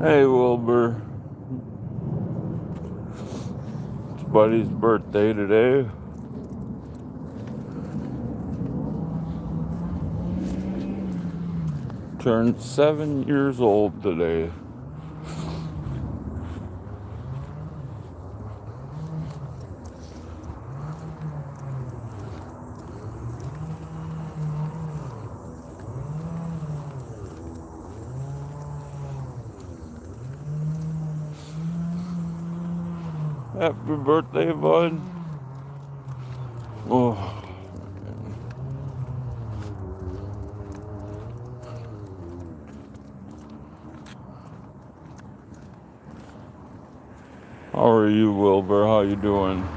Hey Wilbur, it's Buddy's birthday today. Turned 7 years old today. Happy birthday, bud. Oh, how are you, Wilbur? How you doing?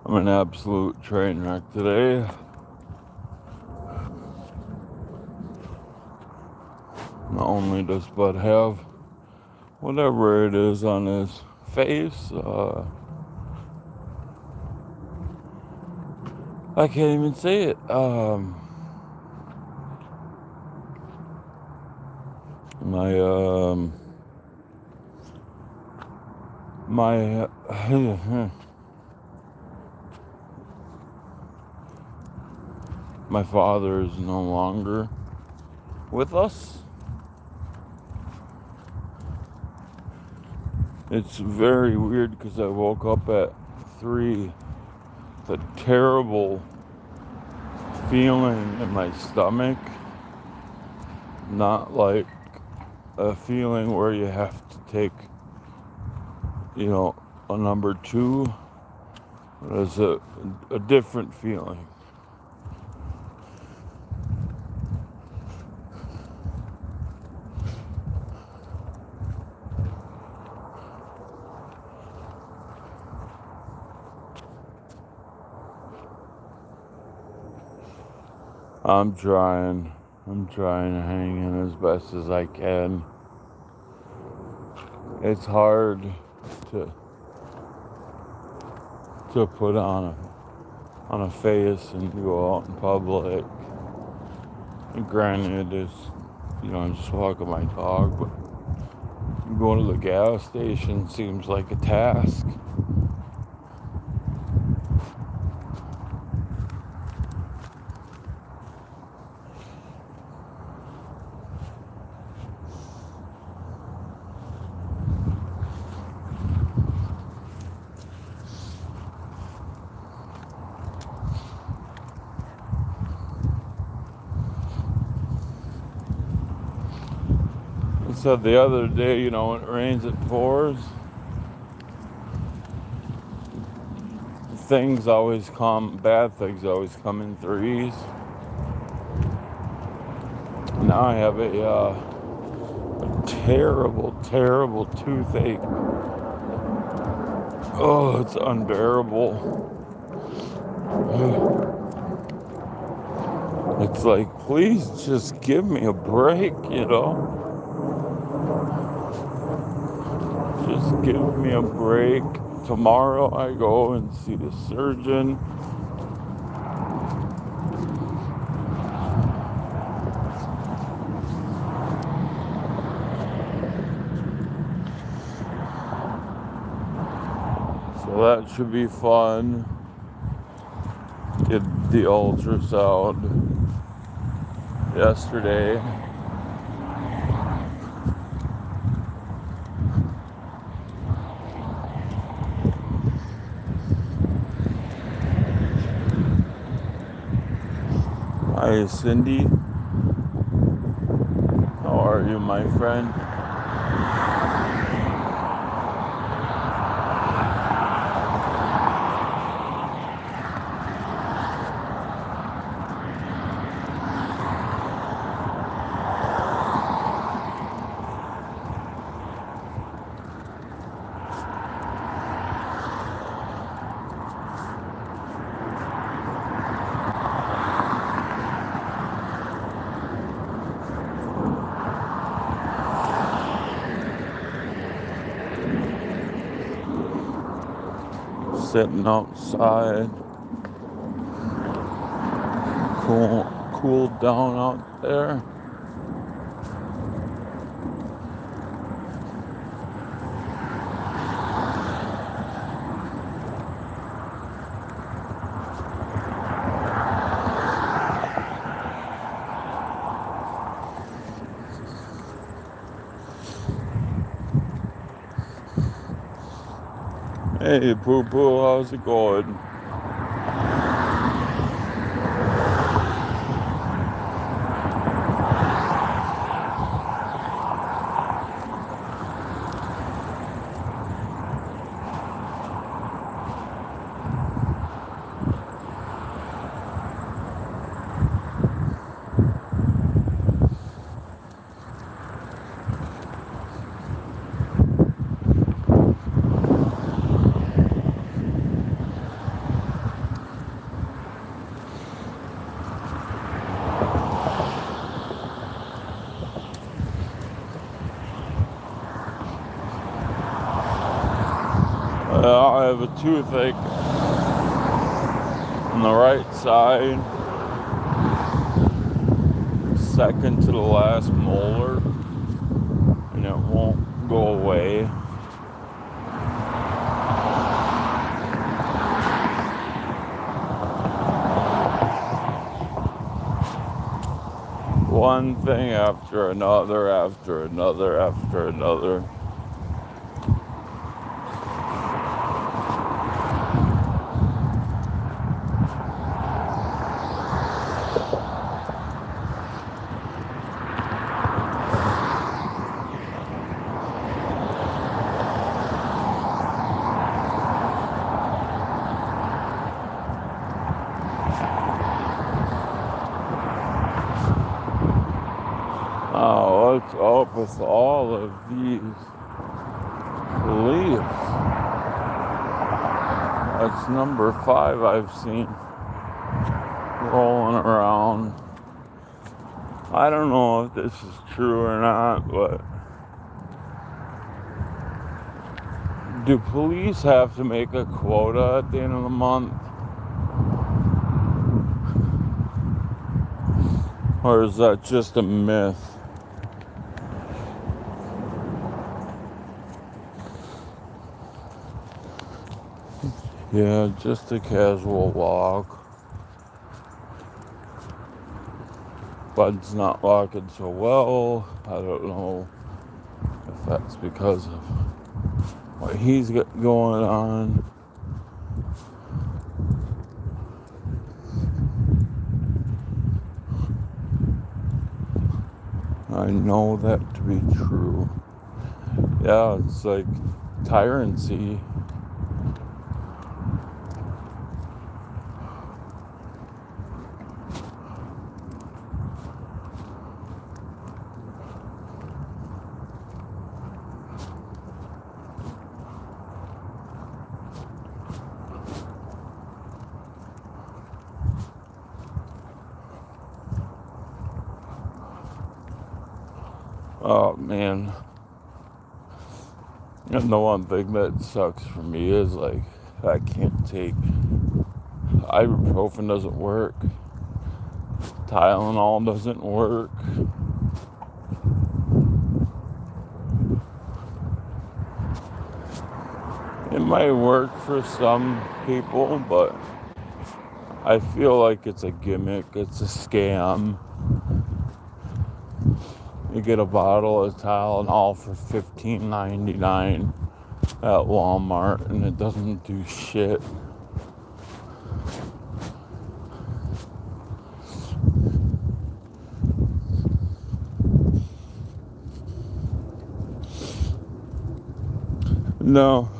I'm an absolute train wreck today. Not only does Bud have whatever it is on his face, I can't even say it. My my my father is no longer with us. It's very weird because I woke up at 3 with a terrible feeling in my stomach. Not like a feeling where you have to take, a number two. But it's a different feeling. I'm trying. I'm trying to hang in as best as I can. It's hard to put on a face and go out in public. And granted, I'm just walking my dog, but going to the gas station seems like a task. So the other day, when it rains, it pours. Bad things always come in threes. Now I have a terrible, terrible toothache. Oh, it's unbearable. It's like, please just give me a break, Just give me a break. Tomorrow I go and see the surgeon. So that should be fun. Did the ultrasound yesterday. Hi, Cindy. How are you, my friend? sitting outside, cooled down out there. Hey, Poo Poo, how's it going? I have a toothache on the right side, second to the last molar, and it won't go away. One thing after another, after another, after another. Oh, what's up with all of these leaves? That's number 5 I've seen rolling around. I don't know if this is true or not, but do police have to make a quota at the end of the month? Or is that just a myth? Yeah, just a casual walk. Bud's not walking so well. I don't know if that's because of what he's got going on. I know that to be true. Yeah, it's like tyranny. Oh man. And the one thing that sucks for me is like I can't take ibuprofen doesn't work. Tylenol doesn't work. It might work for some people, but I feel like it's a gimmick, it's a scam. You get a bottle of Tylenol for $15.99 at Walmart and it doesn't do shit. No,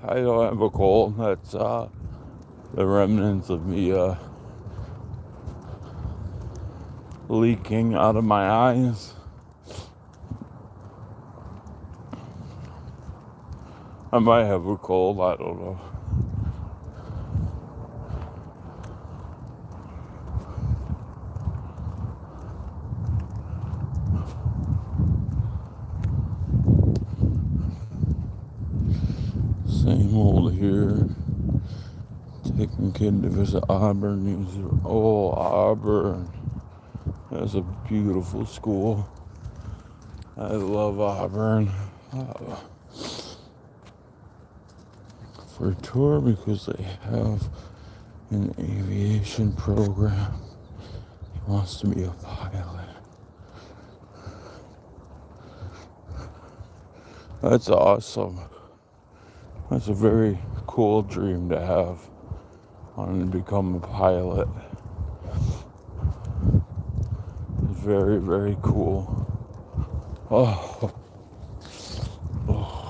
I don't have a cold. That's the remnants of me leaking out of my eyes. I might have a cold, I don't know. Same old here. taking kid to visit Auburn. He was, oh, Auburn. That's a beautiful school. I love Auburn. Uh, for a tour because they have an aviation program. He wants to be a pilot. That's awesome. That's a very cool dream to have. I want to become a pilot. It's very, very cool. Oh. Oh.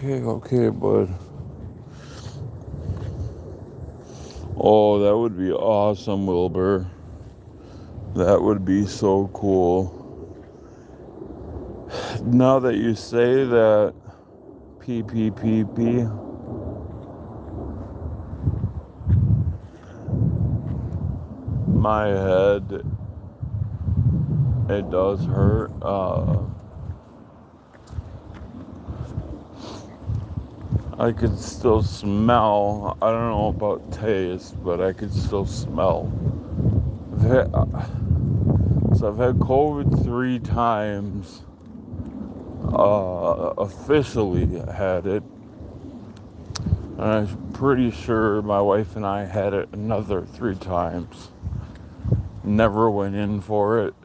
Okay, bud. Oh, that would be awesome, Wilbur. That would be so cool. Now that you say that, PPPP, my head, it does hurt. I could still smell. I don't know about taste, but I could still smell. I've had COVID 3 times. Officially had it. And I'm pretty sure my wife and I had it another 3 times. Never went in for it.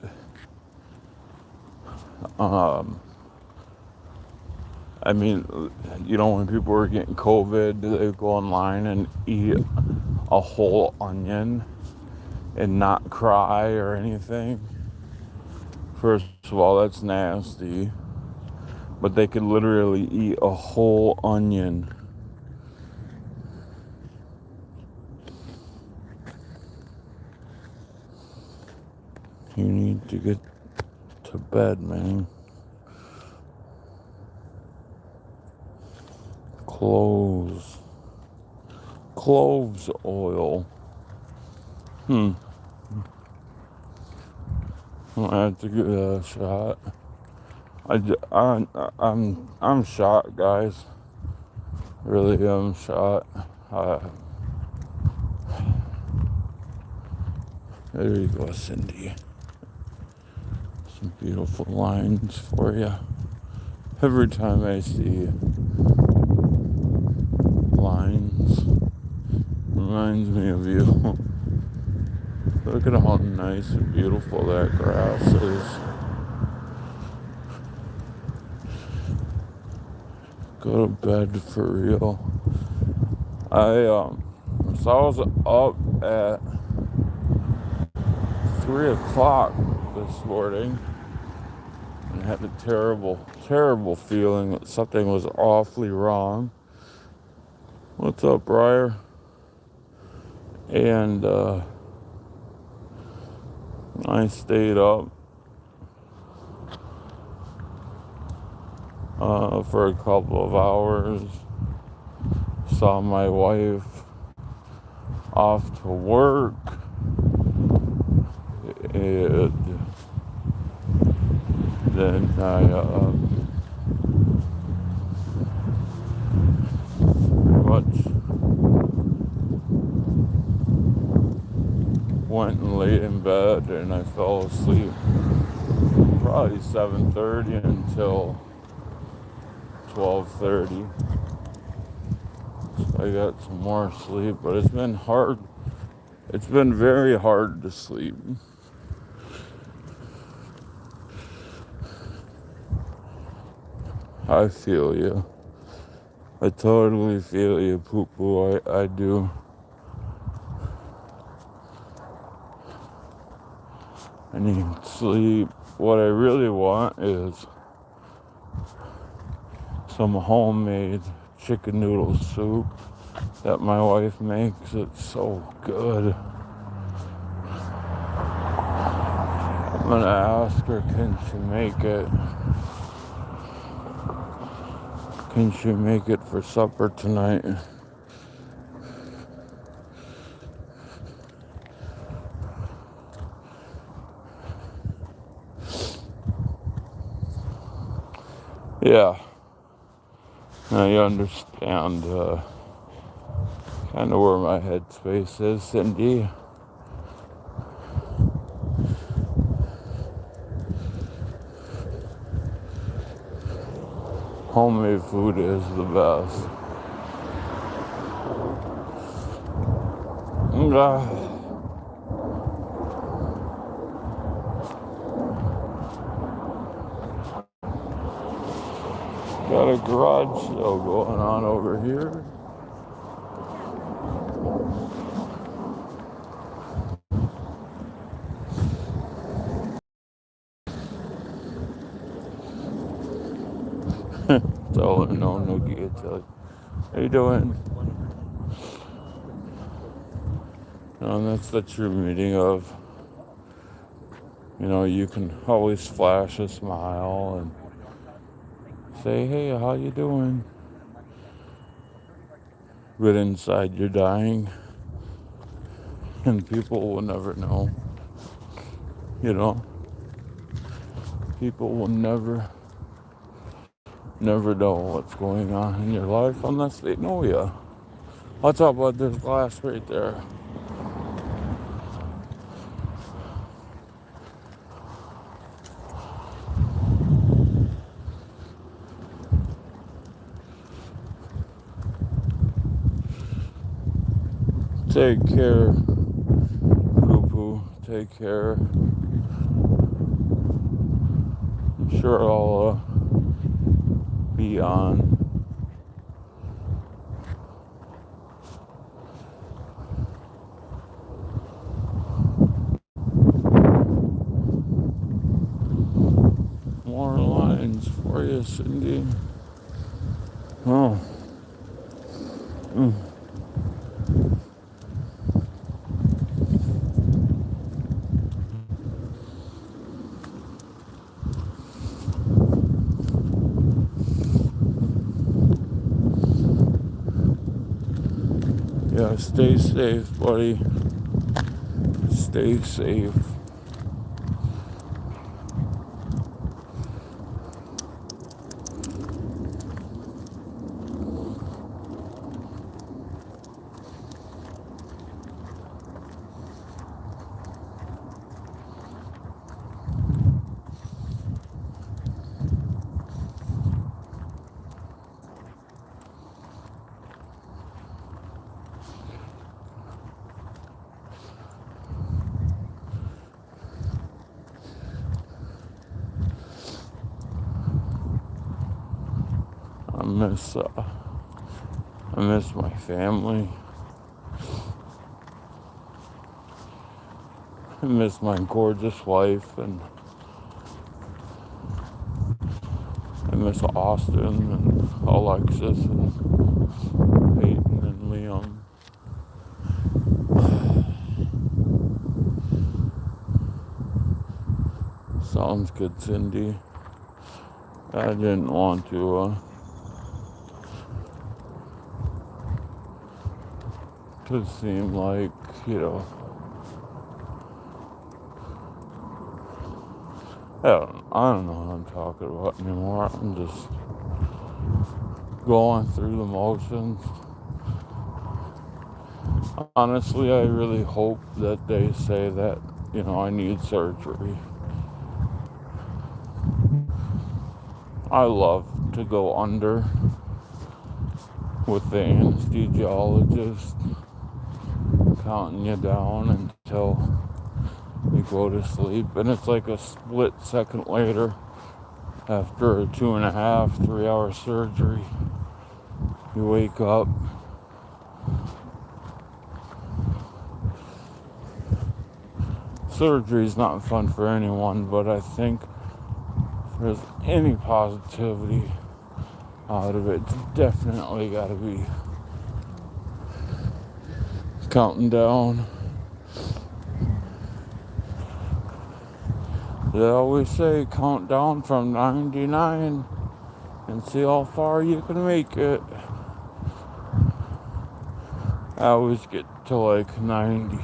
I mean, when people were getting COVID, they would go online and eat a whole onion and not cry or anything. First of all, that's nasty. But they could literally eat a whole onion. You need to get to bed, man. Cloves oil. I have to give that a shot. I'm shocked, guys. Really am shocked. There you go, Cindy. Some beautiful lines for you. Every time I see lines, reminds me of you. Look at how nice and beautiful that grass is. Go to bed for real. So I was up at 3 o'clock this morning and had a terrible feeling that something was awfully wrong. What's up, Briar? And I stayed up for a couple of hours. Saw my wife off to work. And then I went and laid in bed and I fell asleep probably 7:30 until 12:30. So I got some more sleep, but it's been hard. It's been very hard to sleep. I feel you. I totally feel you, poo-poo. I do. I need sleep. What I really want is some homemade chicken noodle soup that my wife makes. It's so good. I'm gonna ask her, can she make it? Can she make it for supper tonight? Yeah, I understand kind of where my headspace is, Cindy. Homemade food is the best. Got a garage sale going on over here. So no guillotine. How you doing? And that's the true meaning of, you can always flash a smile and say, hey, how you doing? But inside you're dying, and people will never know. People will never know what's going on in your life unless they know you. I'll talk about this glass right there. Take care, poo-poo. Take care. I'm sure I'll be on. More lines for you, Cindy. Oh. Yeah, stay safe, buddy. Stay safe. I miss my family. I miss my gorgeous wife, and I miss Austin and Alexis and Peyton and Liam. Sounds good, Cindy. I didn't want to seem like, I don't know what I'm talking about anymore. I'm just going through the motions. Honestly, I really hope that they say that, I need surgery. I love to go under with the anesthesiologist counting you down until you go to sleep, and it's like a split second later after a 2.5, 3 hour surgery, you wake up. Surgery's not fun for anyone, but I think if there's any positivity out of it, it's definitely got to be counting down They always say count down from 99 and see how far you can make it. I always get to like 90,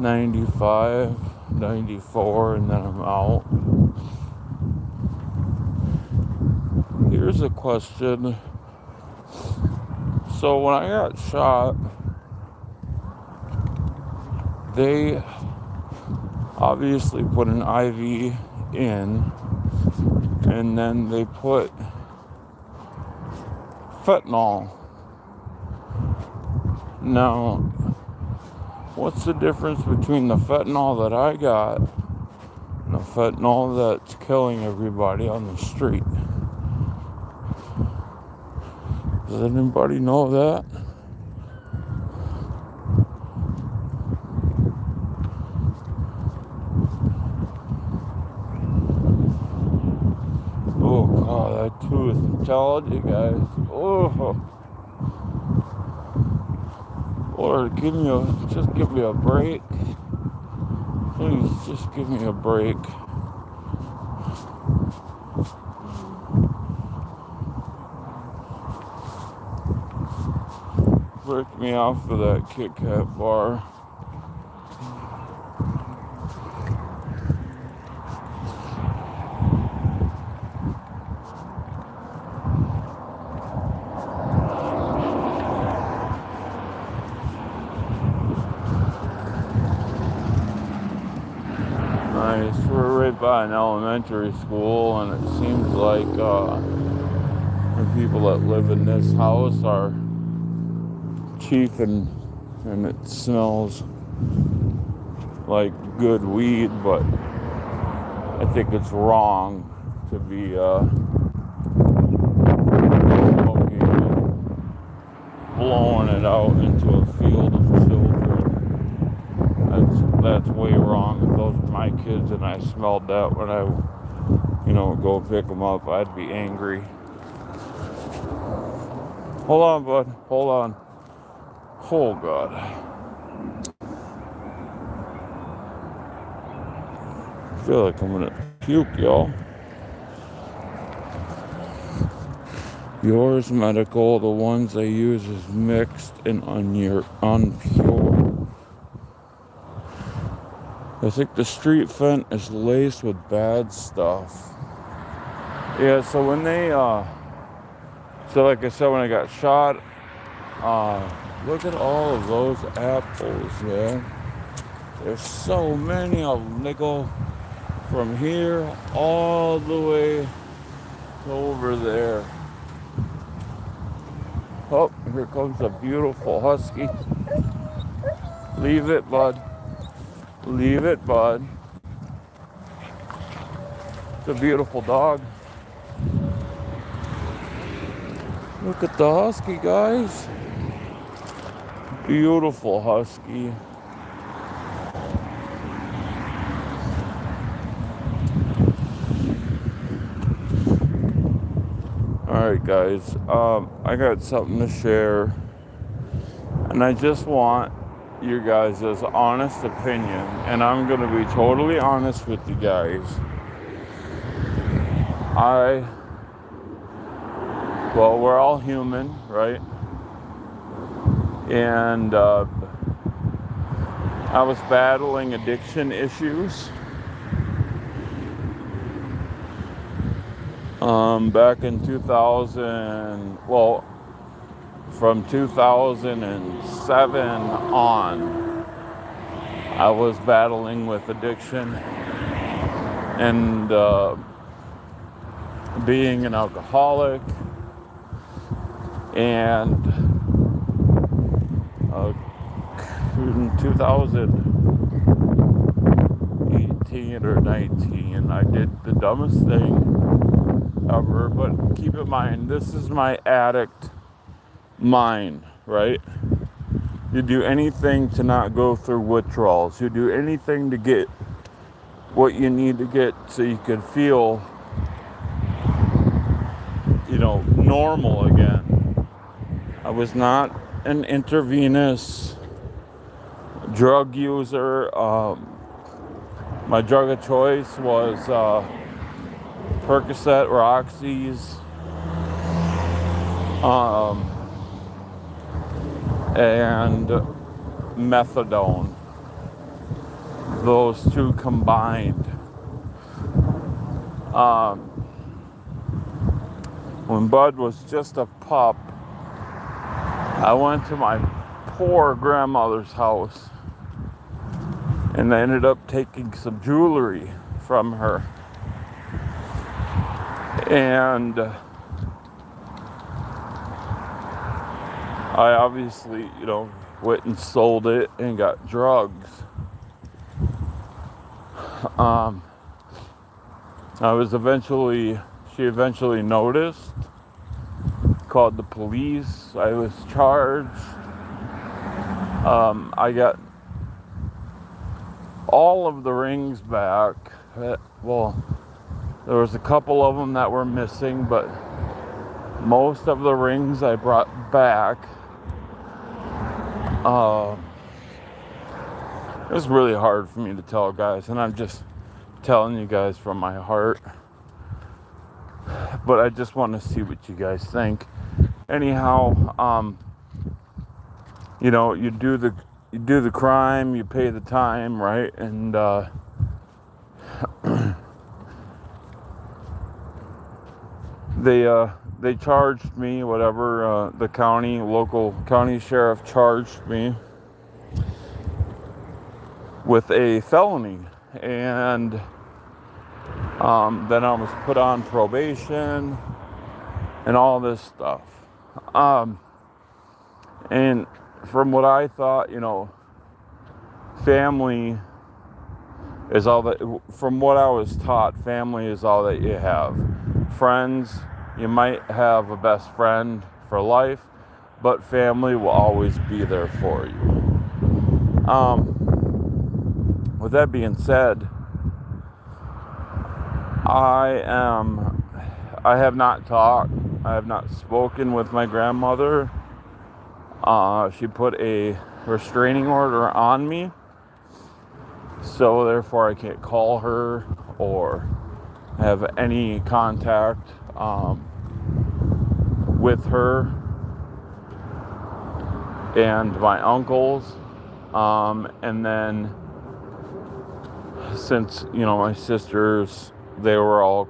95, 94, and then I'm out. Here's a question. So when I got shot, they obviously put an IV in, and then they put fentanyl. Now, what's the difference between the fentanyl that I got and the fentanyl that's killing everybody on the street? Does anybody know that? Oh God, that tooth! I'm telling you guys. Oh, Lord, just give me a break. Please, just give me a break. Break me off of that Kit Kat bar. Nice. We're right by an elementary school, and it seems like the people that live in this house are chiefing, and it smells like good weed, but I think it's wrong to be smoking and blowing it out into a field of children. That's way wrong. If those were my kids and I smelled that when I, go pick them up, I'd be angry. Hold on, bud. Hold on. Oh, God. I feel like I'm gonna puke, y'all. Yours Medical, the ones they use is mixed and unpure. I think the street fent is laced with bad stuff. Yeah, so when they, like I said, when I got shot, look at all of those apples, man. There's so many of them. They go from here all the way to over there. Oh, here comes a beautiful husky. Leave it, bud. Leave it, bud. It's a beautiful dog. Look at the husky, guys. Beautiful husky. Alright guys, I got something to share, and I just want your guys' honest opinion, and I'm going to be totally honest with you guys. Well, we're all human, right? And I was battling addiction issues back in 2000, well, from 2007 on, I was battling with addiction and being an alcoholic, and in 2018 or 19, I did the dumbest thing ever. But keep in mind, this is my addict mind, right? You do anything to not go through withdrawals. You do anything to get what you need to get so you can feel, normal again. I was not an intravenous drug user. My drug of choice was Percocet, Roxy's, and methadone. Those two combined. When Bud was just a pup, I went to my poor grandmother's house and I ended up taking some jewelry from her. And I obviously, went and sold it and got drugs. She eventually noticed, called the police. I was charged. I got all of the rings back. Well, there was a couple of them that were missing, but most of the rings I brought back. It was really hard for me to tell, guys, and I'm just telling you guys from my heart. But I just want to see what you guys think. Anyhow, you do the crime, you pay the time, right? And they charged me, whatever. The local county sheriff charged me with a felony, and then I was put on probation and all this stuff. And from what I thought, family is all that, from what I was taught, family is all that you have. Friends, you might have a best friend for life, but family will always be there for you. With that being said, I have not talked, I have not spoken with my grandmother. She put a restraining order on me, so therefore I can't call her or have any contact with her and my uncles. And then since, my sisters, they were all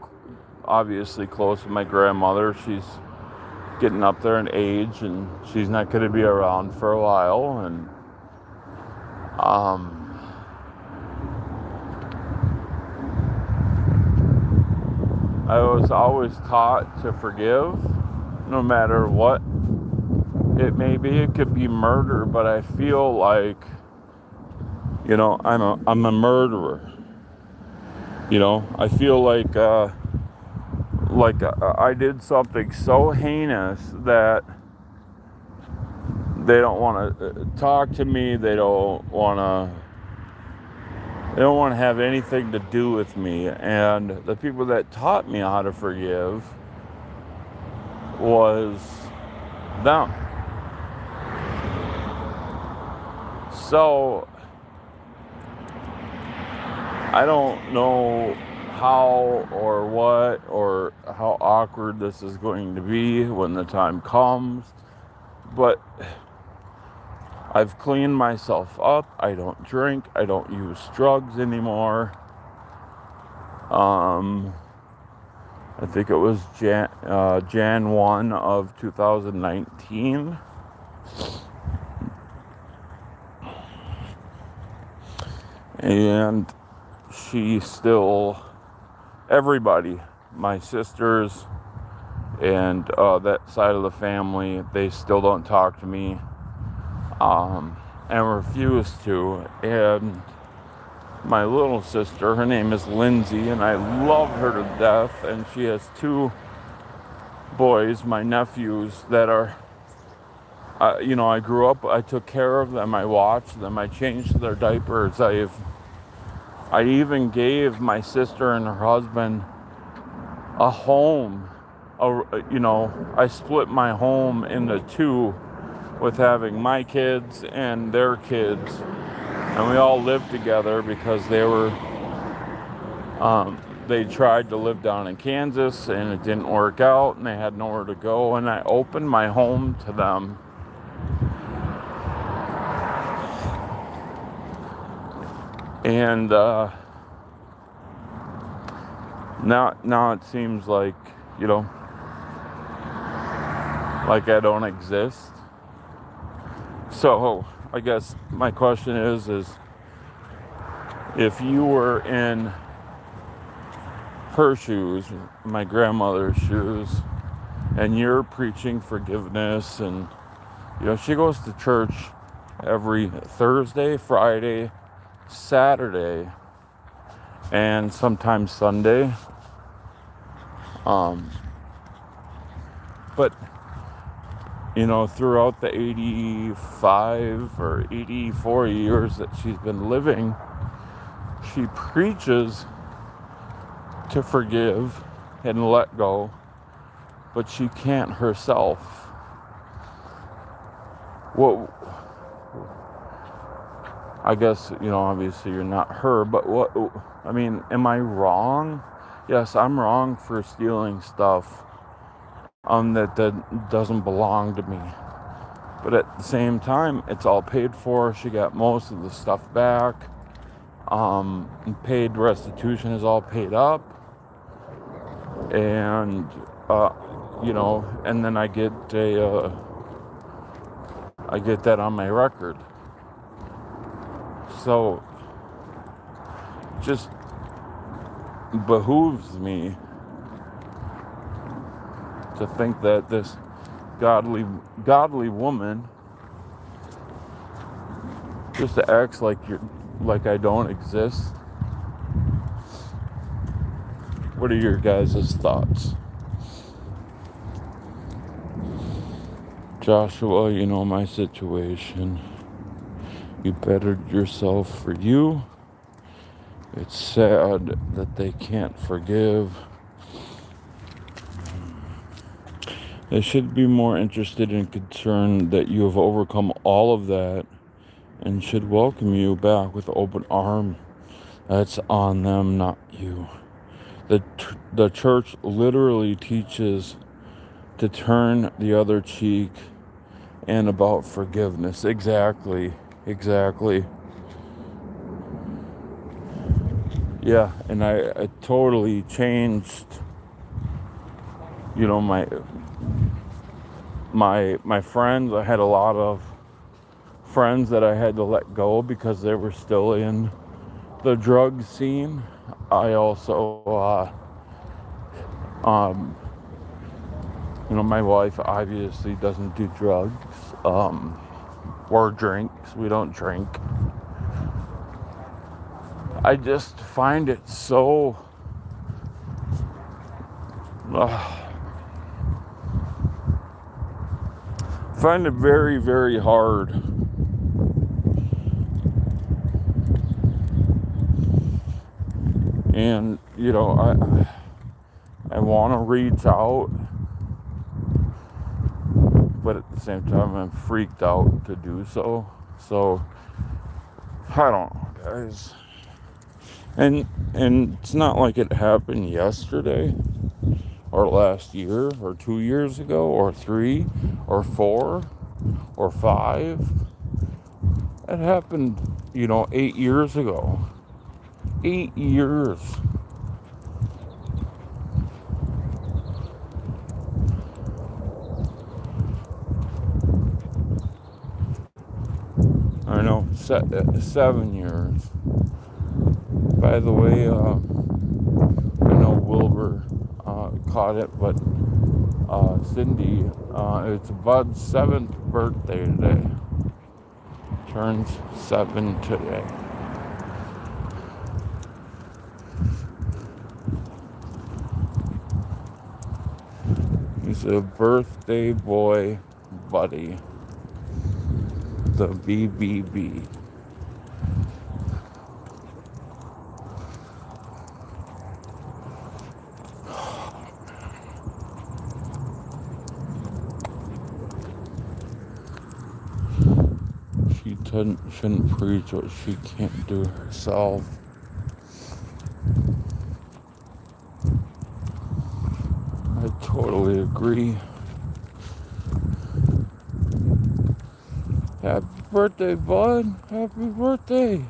obviously close with my grandmother. She's getting up there in age and she's not going to be around for a while. And I was always taught to forgive, no matter what it may be. It could be murder, but I feel like, I'm a murderer. I feel like I did something so heinous that they don't want to talk to me. They don't want to have anything to do with me. And the people that taught me how to forgive was them. So I don't know how or what or how awkward this is going to be when the time comes, but I've cleaned myself up. I don't drink. I don't use drugs anymore. I think it was Jan 1 of 2019. And she still, everybody, my sisters and that side of the family, they still don't talk to me and refuse to. And my little sister, her name is Lindsay, and I love her to death, and she has two boys, my nephews, that are, I grew up, I took care of them, I watched them, I changed their diapers, I even gave my sister and her husband a home. I split my home into two with having my kids and their kids. And we all lived together because they were They tried to live down in Kansas and it didn't work out and they had nowhere to go, and I opened my home to them. And now it seems like, like I don't exist. So I guess my question is if you were in her shoes, my grandmother's shoes, and you're preaching forgiveness, and she goes to church every Thursday, Friday, Saturday, and sometimes Sunday. But throughout the 85 or 84 years that she's been living, she preaches to forgive and let go, but she can't herself. Well, I guess, obviously you're not her, but am I wrong? Yes, I'm wrong for stealing stuff that doesn't belong to me. But at the same time, it's all paid for. She got most of the stuff back. Paid restitution is all paid up. And, and then I get that on my record. So, just behooves me to think that this godly woman just acts like I don't exist. What are your guys' thoughts? Joshua, you know my situation. You bettered yourself for you. It's sad that they can't forgive. They should be more interested and concerned that you have overcome all of that and should welcome you back with open arms. That's on them, not you. The church literally teaches to turn the other cheek and about forgiveness. Exactly. Yeah, and I totally changed, my friends. I had a lot of friends that I had to let go because they were still in the drug scene. I also, my wife obviously doesn't do drugs, or drinks. We don't drink. I just find it so find it very, very hard and I want to reach out, but at the same time I'm freaked out to do so. So I don't know, guys. And it's not like it happened yesterday or last year or 2 years ago or 3 or 4 or 5. It happened, 8 years ago. 8 years. I know, 7 years. By the way, I know Wilbur caught it, but Cindy, it's Bud's 7th birthday today. Turns 7 today. He's a birthday boy buddy. The BBB. She shouldn't preach what she can't do herself. totally agree. Happy birthday, bud. Happy birthday.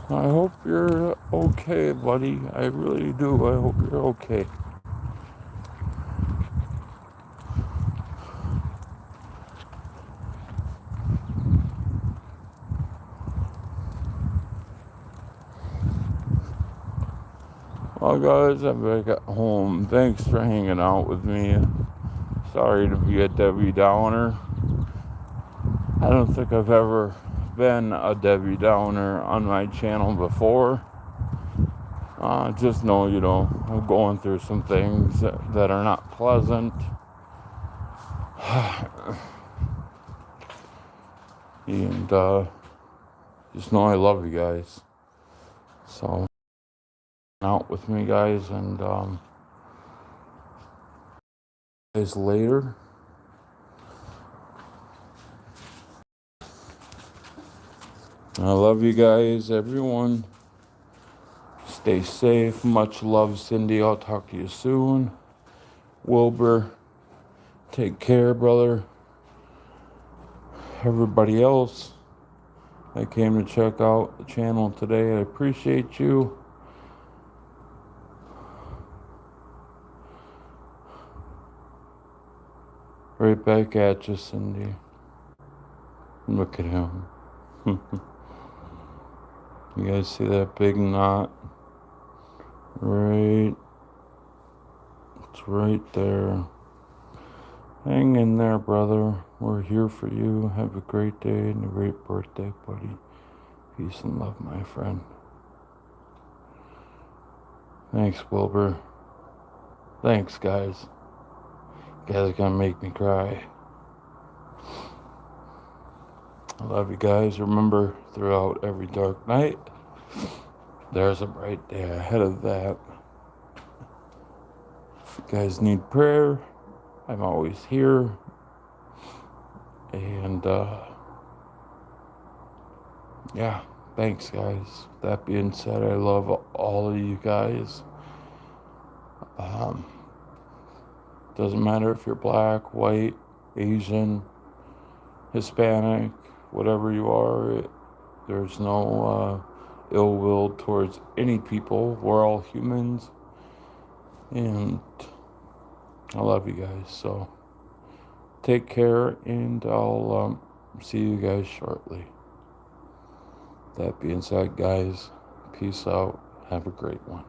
I hope you're okay, buddy. I really do. I hope you're okay. Well, guys, I'm back at home. Thanks for hanging out with me. Sorry to be a Debbie Downer. I don't think I've ever been a Debbie Downer on my channel before. Just know, I'm going through some things that are not pleasant. And just know I love you guys. So, out with me, guys, and guys later. I love you guys, everyone. Stay safe. Much love, Cindy. I'll talk to you soon. Wilbur, take care, brother. Everybody else, I came to check out the channel today. I appreciate you. Right back at you, Cindy. Look at him. You guys see that big knot? Right. It's right there. Hang in there, brother. We're here for you. Have a great day and a great birthday, buddy. Peace and love, my friend. Thanks, Wilbur. Thanks, guys. You guys are gonna make me cry. I love you guys. Remember, throughout every dark night, there's a bright day ahead of that. If you guys need prayer, I'm always here. And, yeah, thanks, guys. That being said, I love all of you guys. Doesn't matter if you're black, white, Asian, Hispanic, whatever you are. There's no ill will towards any people. We're all humans. And I love you guys. So take care, and I'll see you guys shortly. That being said, guys, peace out. Have a great one.